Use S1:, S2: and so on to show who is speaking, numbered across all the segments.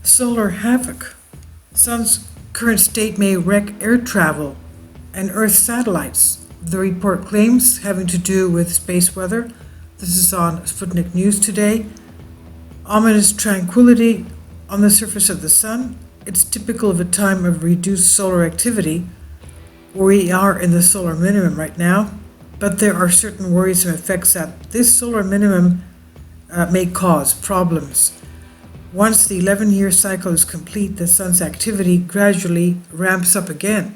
S1: Solar havoc. Sun's current state may wreck air travel and Earth satellites. The report claims having to do with space weather. This is on Sputnik News today. Ominous tranquility on the surface of the sun. It's typical of a time of reduced solar activity. We are in the solar minimum right now, but there are certain worrisome effects that this solar minimum may cause problems. Once the 11-year cycle is complete, the sun's activity gradually ramps up again.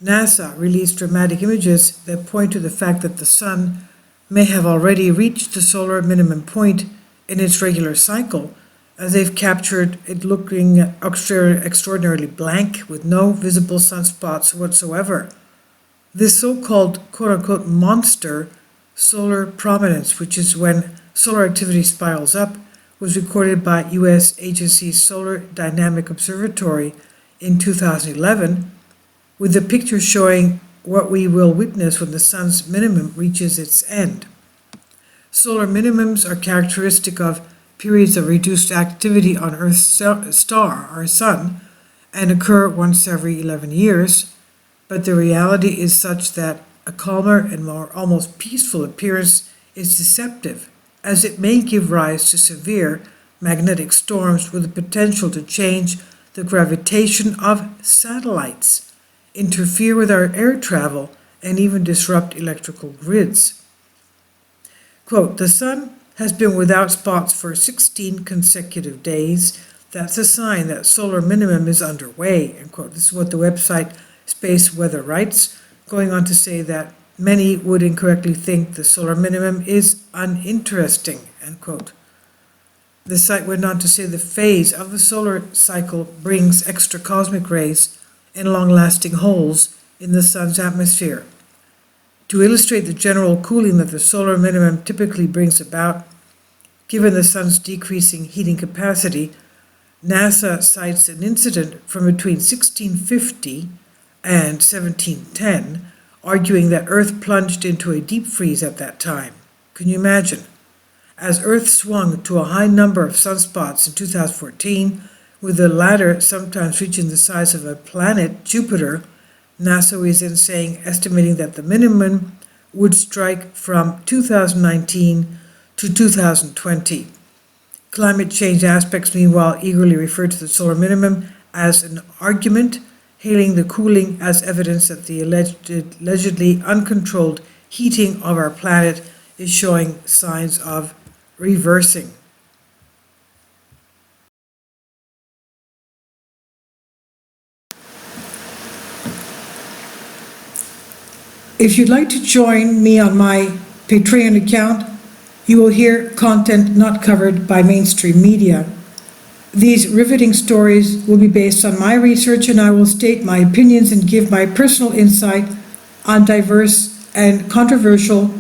S1: NASA released dramatic images that point to the fact that the sun may have already reached the solar minimum point in its regular cycle, as they've captured it looking extraordinarily blank with no visible sunspots whatsoever. This so-called quote-unquote monster solar prominence, which is when solar activity spirals up, was recorded by U.S. agency Solar Dynamic Observatory in 2011, with the picture showing what we will witness when the sun's minimum reaches its end. Solar minimums are characteristic of periods of reduced activity on Earth's star, our sun, and occur once every 11 years, but the reality is such that a calmer and more almost peaceful appearance is deceptive, as it may give rise to severe magnetic storms with the potential to change the gravitation of satellites, interfere with our air travel, and even disrupt electrical grids. Quote, "The sun has been without spots for 16 consecutive days. That's a sign that solar minimum is underway," end quote. This is what the website Space Weather writes, going on to say that many would incorrectly think the solar minimum is uninteresting, end quote. The site went on to say the phase of the solar cycle brings extra cosmic rays and long-lasting holes in the sun's atmosphere. To illustrate the general cooling that the solar minimum typically brings about, given the sun's decreasing heating capacity, NASA cites an incident from between 1650 and 1710, arguing that Earth plunged into a deep freeze at that time. Can you imagine? As Earth swung to a high number of sunspots in 2014, with the latter sometimes reaching the size of a planet, Jupiter, NASA is then estimating that the minimum would strike from 2019 to 2020. Climate change aspects, meanwhile, eagerly refer to the solar minimum as an argument, hailing the cooling as evidence that the allegedly uncontrolled heating of our planet is showing signs of reversing. If you'd like to join me on my Patreon account, you will hear content not covered by mainstream media. These riveting stories will be based on my research, and I will state my opinions and give my personal insight on diverse and controversial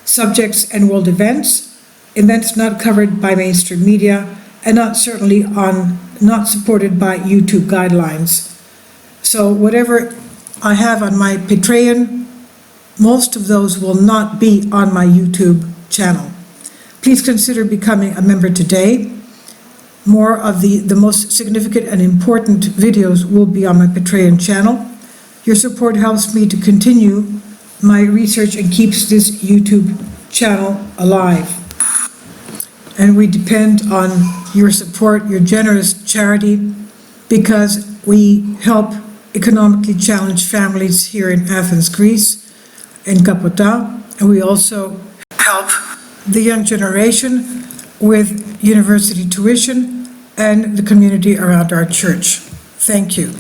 S1: subjects and world events not covered by mainstream media, and not supported by YouTube guidelines. So whatever I have on my Patreon, most of those will not be on my YouTube channel. Please consider becoming a member today. More of the most significant and important videos will be on my Patreon channel. Your support helps me to continue my research and keeps this YouTube channel alive. And we depend on your support, your generous charity, because we help economically challenged families here in Athens, Greece, in Kapota, and we also help the young generation with university tuition and the community around our church. Thank you.